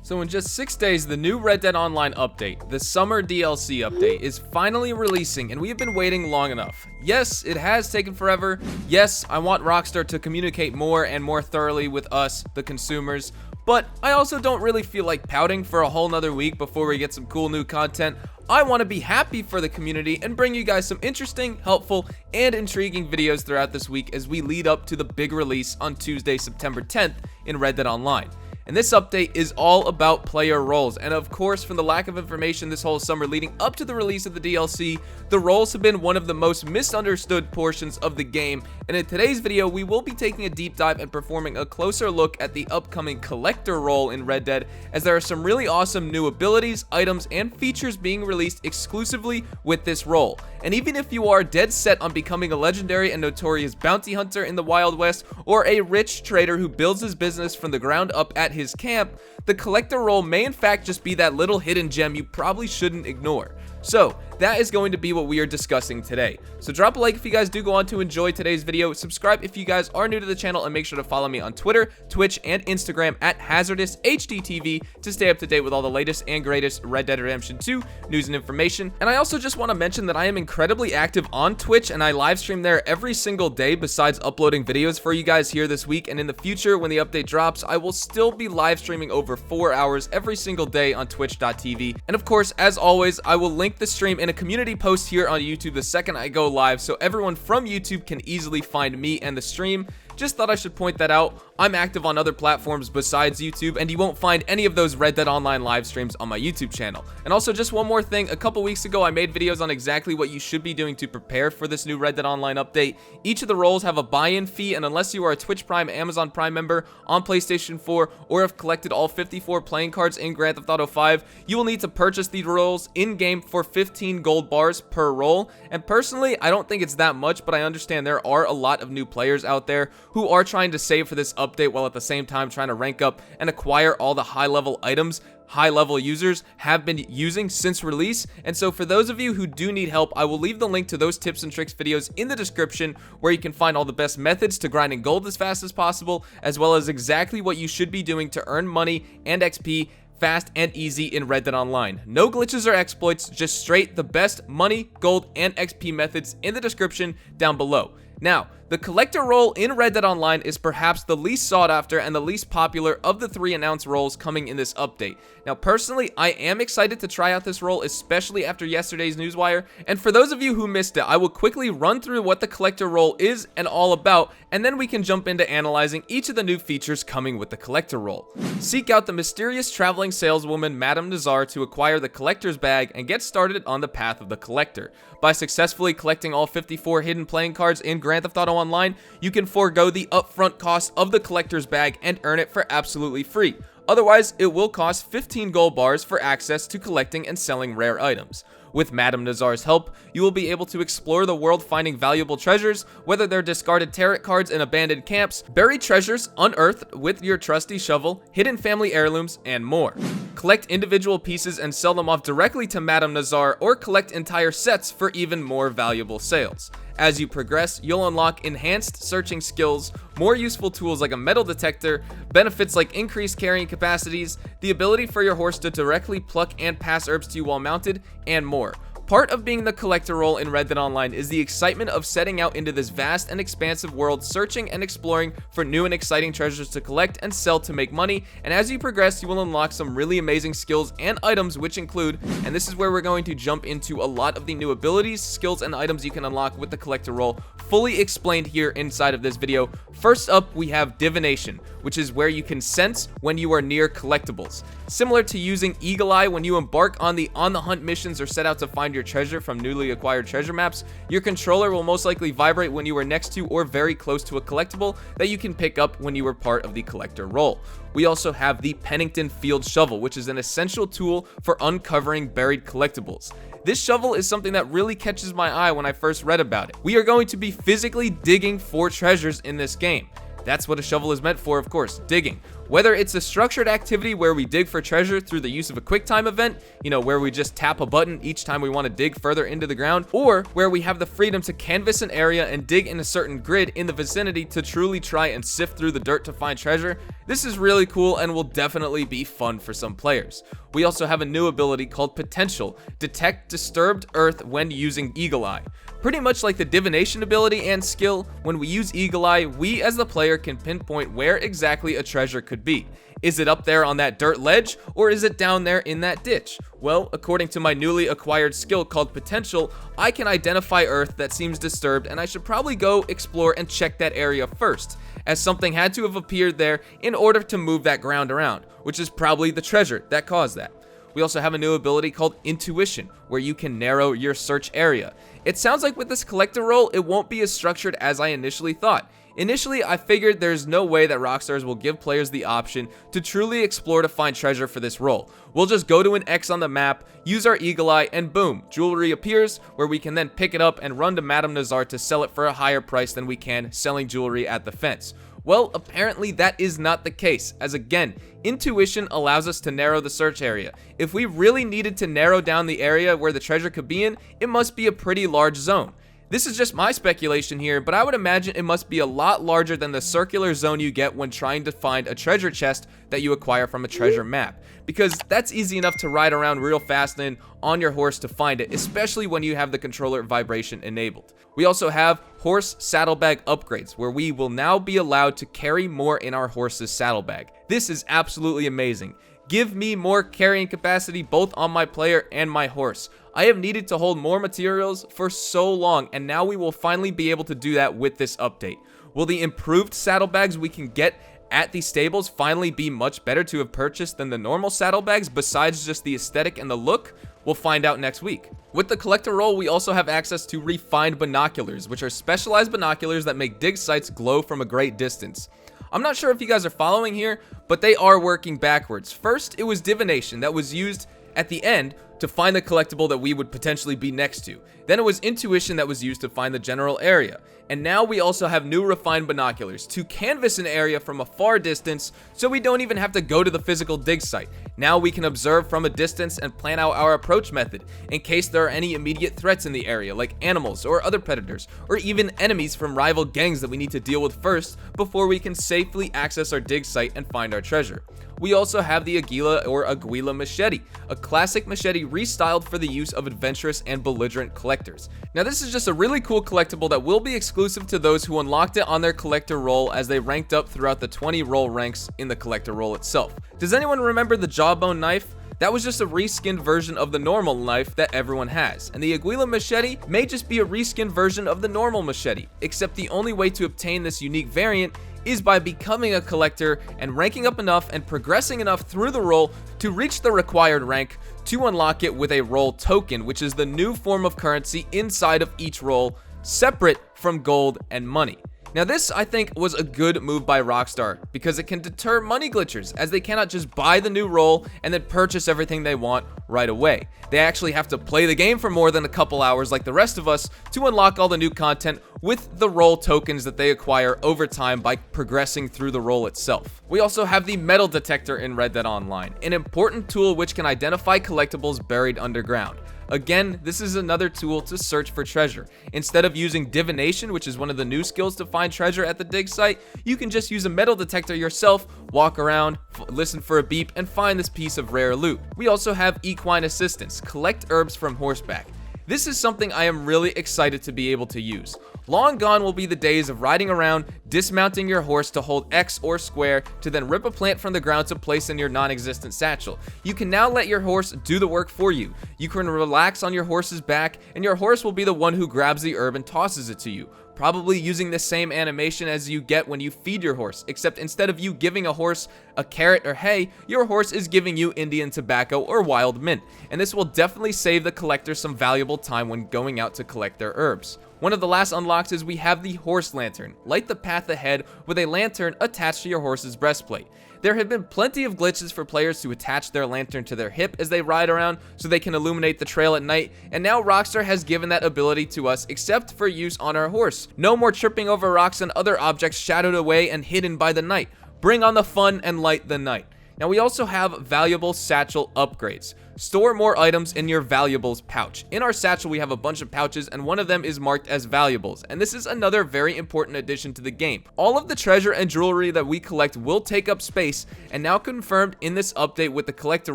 So in just 6 days, the new Red Dead Online update, the summer DLC update, is finally releasing, and we have been waiting long enough. Yes, it has taken forever. Yes, I want Rockstar to communicate more and more thoroughly with us, the consumers, but I also don't really feel like pouting for a whole nother week before we get some cool new content. I want to be happy for the community and bring you guys some interesting, helpful, and intriguing videos throughout this week as we lead up to the big release on Tuesday, September 10th in Red Dead Online. And this update is all about player roles, and of course, from the lack of information this whole summer leading up to the release of the DLC, the roles have been one of the most misunderstood portions of the game, and in today's video, we will be taking a deep dive and performing a closer look at the upcoming collector role in Red Dead, as there are some really awesome new abilities, items, and features being released exclusively with this role. And even if you are dead set on becoming a legendary and notorious bounty hunter in the Wild West, or a rich trader who builds his business from the ground up at his camp, the collector role may in fact just be that little hidden gem you probably shouldn't ignore. So that is going to be what we are discussing today. So drop a like if you guys do go on to enjoy today's video, subscribe if you guys are new to the channel, and make sure to follow me on Twitter, Twitch, and Instagram at HazardousHDTV to stay up to date with all the latest and greatest Red Dead Redemption 2 news and information. And I also just want to mention that I am incredibly active on Twitch, and I live stream there every single day besides uploading videos for you guys here this week. And in the future, when the update drops, I will still be live streaming over 4 hours every single day on twitch.tv. And of course, as always, I will link the stream in a community post here on YouTube the second I go live, so everyone from YouTube can easily find me and the stream. Just thought I should point that out. I'm active on other platforms besides YouTube, and you won't find any of those Red Dead Online live streams on my YouTube channel. And also, just one more thing, a couple weeks ago I made videos on exactly what you should be doing to prepare for this new Red Dead Online update. Each of the roles have a buy-in fee, and unless you are a Twitch Prime, Amazon Prime member on PlayStation 4, or have collected all 54 playing cards in Grand Theft Auto 5, you will need to purchase the roles in-game for 15 gold bars per role. And personally, I don't think it's that much, but I understand there are a lot of new players out there who are trying to save for this update while at the same time trying to rank up and acquire all the high-level items high-level users have been using since release. And so for those of you who do need help, I will leave the link to those tips and tricks videos in the description, where you can find all the best methods to grinding gold as fast as possible, as well as exactly what you should be doing to earn money and XP fast and easy in Red Dead Online. No glitches or exploits, just straight the best money, gold, and XP methods in the description down below. Now, the collector role in Red Dead Online is perhaps the least sought after and the least popular of the 3 announced roles coming in this update. Now, personally, I am excited to try out this role, especially after yesterday's newswire. And for those of you who missed it, I will quickly run through what the collector role is and all about, and then we can jump into analyzing each of the new features coming with the collector role. Seek out the mysterious traveling saleswoman Madam Nazar to acquire the collector's bag and get started on the path of the collector. By successfully collecting all 54 hidden playing cards in Grand Theft Auto Online, you can forego the upfront cost of the collector's bag and earn it for absolutely free. Otherwise, it will cost 15 gold bars for access to collecting and selling rare items. With Madam Nazar's help, you will be able to explore the world finding valuable treasures, whether they're discarded tarot cards in abandoned camps, buried treasures unearthed with your trusty shovel, hidden family heirlooms, and more. Collect individual pieces and sell them off directly to Madam Nazar, or collect entire sets for even more valuable sales. As you progress, you'll unlock enhanced searching skills, more useful tools like a metal detector, benefits like increased carrying capacities, the ability for your horse to directly pluck and pass herbs to you while mounted, and more. Part of being the collector role in Red Dead Online is the excitement of setting out into this vast and expansive world, searching and exploring for new and exciting treasures to collect and sell to make money. And as you progress, you will unlock some really amazing skills and items, which include, and this is where we're going to jump into a lot of the new abilities, skills, and items you can unlock with the collector role, fully explained here inside of this video. First up, we have divination, which is where you can sense when you are near collectibles. Similar to using Eagle Eye when you embark on the hunt missions or set out to find your treasure from newly acquired treasure maps, your controller will most likely vibrate when you are next to or very close to a collectible that you can pick up when you were part of the collector role. We also have the Pennington Field Shovel, which is an essential tool for uncovering buried collectibles. This shovel is something that really catches my eye when I first read about it. We are going to be physically digging for treasures in this game. That's what a shovel is meant for, of course, digging. Whether it's a structured activity where we dig for treasure through the use of a quick time event, where we just tap a button each time we want to dig further into the ground, or where we have the freedom to canvas an area and dig in a certain grid in the vicinity to truly try and sift through the dirt to find treasure, this is really cool and will definitely be fun for some players. We also have a new ability called Potential, detect disturbed earth when using Eagle Eye. Pretty much like the divination ability and skill, when we use Eagle Eye, we as the player can pinpoint where exactly a treasure could be. Is it up there on that dirt ledge, or is it down there in that ditch? Well, according to my newly acquired skill called Potential, I can identify earth that seems disturbed, and I should probably go explore and check that area first, as something had to have appeared there in order to move that ground around, which is probably the treasure that caused that. We also have a new ability called Intuition, where you can narrow your search area. It sounds like with this collector role, it won't be as structured as I initially thought. Initially, I figured there's no way that Rockstars will give players the option to truly explore to find treasure for this role. We'll just go to an X on the map, use our Eagle Eye, and boom, jewelry appears, where we can then pick it up and run to Madam Nazar to sell it for a higher price than we can selling jewelry at the fence. Well, apparently that is not the case, as again, Intuition allows us to narrow the search area. If we really needed to narrow down the area where the treasure could be in, it must be a pretty large zone. This is just my speculation here, but I would imagine it must be a lot larger than the circular zone you get when trying to find a treasure chest that you acquire from a treasure map, because that's easy enough to ride around real fast in on your horse to find it, especially when you have the controller vibration enabled. We also have horse saddlebag upgrades, where we will now be allowed to carry more in our horse's saddlebag. This is absolutely amazing. Give me more carrying capacity both on my player and my horse. I have needed to hold more materials for so long, and now we will finally be able to do that with this update. Will the improved saddlebags we can get at the stables finally be much better to have purchased than the normal saddlebags besides just the aesthetic and the look? We'll find out next week. With the collector role, we also have access to refined binoculars, which are specialized binoculars that make dig sites glow from a great distance. I'm not sure if you guys are following here, but they are working backwards. First, it was divination that was used at the end to find the collectible that we would potentially be next to. Then it was intuition that was used to find the general area. And now we also have new refined binoculars to canvas an area from a far distance, so we don't even have to go to the physical dig site. Now we can observe from a distance and plan out our approach method in case there are any immediate threats in the area, like animals or other predators, or even enemies from rival gangs that we need to deal with first before we can safely access our dig site and find our treasure. We also have the Aguila or Aguila machete, a classic machete restyled for the use of adventurous and belligerent collectors. Now this is just a really cool collectible that will be exclusive to those who unlocked it on their collector role as they ranked up throughout the 20 role ranks in the collector role itself. Does anyone remember the jawbone knife? That was just a reskinned version of the normal knife that everyone has, and the Aguila machete may just be a reskinned version of the normal machete, except the only way to obtain this unique variant is by becoming a collector and ranking up enough and progressing enough through the role to reach the required rank to unlock it with a role token, which is the new form of currency inside of each role, separate from gold and money. Now this, I think, was a good move by Rockstar because it can deter money glitchers, as they cannot just buy the new role and then purchase everything they want right away. They actually have to play the game for more than a couple hours like the rest of us to unlock all the new content with the role tokens that they acquire over time by progressing through the role itself. We also have the metal detector in Red Dead Online, an important tool which can identify collectibles buried underground. Again, this is another tool to search for treasure. Instead of using divination, which is one of the new skills to find treasure at the dig site, you can just use a metal detector yourself, walk around, listen for a beep, and find this piece of rare loot. We also have equine assistance, collect herbs from horseback. This is something I am really excited to be able to use. Long gone will be the days of riding around, dismounting your horse to hold X or square to then rip a plant from the ground to place in your non-existent satchel. You can now let your horse do the work for you. You can relax on your horse's back, and your horse will be the one who grabs the herb and tosses it to you, probably using the same animation as you get when you feed your horse, except instead of you giving a horse a carrot or hay, your horse is giving you Indian tobacco or wild mint, and this will definitely save the collector some valuable time when going out to collect their herbs. One of the last unlocks is we have the horse lantern. Light the path ahead with a lantern attached to your horse's breastplate. There have been plenty of glitches for players to attach their lantern to their hip as they ride around so they can illuminate the trail at night, and now Rockstar has given that ability to us except for use on our horse. No more tripping over rocks and other objects shadowed away and hidden by the night. Bring on the fun and light the night. Now we also have valuable satchel upgrades. Store more items in your valuables pouch. In our satchel, we have a bunch of pouches, and one of them is marked as valuables, and this is another very important addition to the game. All of the treasure and jewelry that we collect will take up space, and now confirmed in this update with the collector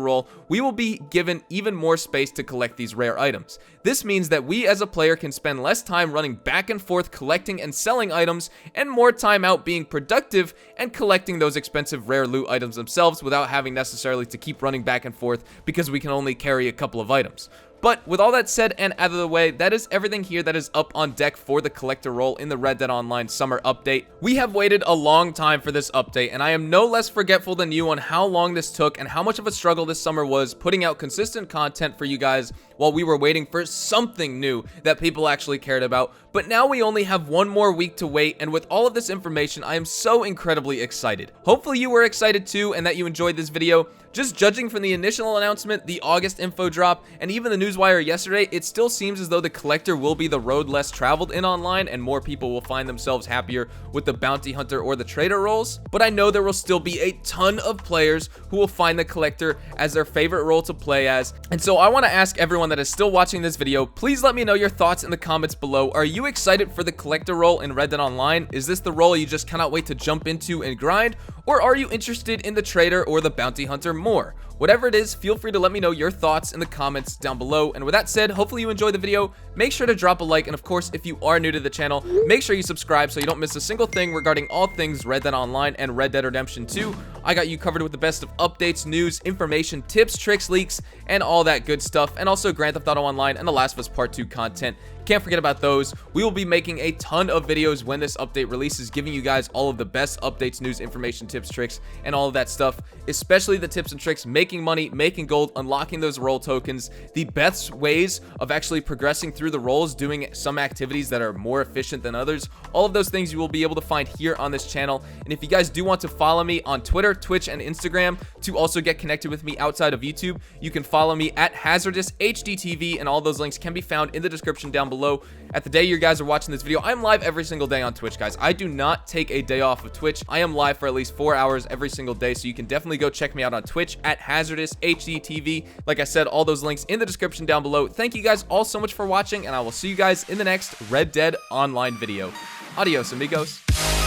role, we will be given even more space to collect these rare items. This means that we as a player can spend less time running back and forth collecting and selling items, and more time out being productive and collecting those expensive rare loot items themselves without having necessarily to keep running back and forth because we can only carry a couple of items. But with all that said and out of the way, that is everything here that is up on deck for the collector role in the Red Dead Online summer update. We have waited a long time for this update, and I am no less forgetful than you on how long this took and how much of a struggle this summer was putting out consistent content for you guys while we were waiting for something new that people actually cared about. But now we only have one more week to wait, and with all of this information, I am so incredibly excited. Hopefully you were excited too and that you enjoyed this video. Just judging from the initial announcement, the August info drop, and even the newswire yesterday, it still seems as though the collector will be the road less traveled in online, and more people will find themselves happier with the bounty hunter or the trader roles. But I know there will still be a ton of players who will find the collector as their favorite role to play as. And so I want to ask everyone that is still watching this video, please let me know your thoughts in the comments below. Are you excited for the collector role in Red Dead Online? Is this the role you just cannot wait to jump into and grind? Or are you interested in the trader or the bounty hunter more? Whatever it is, feel free to let me know your thoughts in the comments down below. And with that said, hopefully you enjoyed the video. Make sure to drop a like, and of course, if you are new to the channel, make sure you subscribe so you don't miss a single thing regarding all things Red Dead Online and Red Dead Redemption 2. I got you covered with the best of updates, news, information, tips, tricks, leaks, and all that good stuff. And also Grand Theft Auto Online and The Last of Us Part 2 content. Can't forget about those. We will be making a ton of videos when this update releases, giving you guys all of the best updates, news, information, tips, tricks, and all of that stuff, especially the tips and tricks, making money, making gold, unlocking those role tokens, the best ways of actually progressing through the roles, doing some activities that are more efficient than others. All of those things you will be able to find here on this channel. And if you guys do want to follow me on Twitter, Twitch, and Instagram to also get connected with me outside of YouTube, you can follow me at HazardousHDTV, and all those links can be found in the description down below. At the day you guys are watching this video, I'm live every single day on Twitch, guys. I do not take a day off of Twitch. I am live for at least 4 hours every single day, so you can definitely go check me out on Twitch at HazardousHDTV. Like I said, all those links in the description down below. Thank you guys all so much for watching, and I will see you guys in the next Red Dead Online video. Adios, amigos.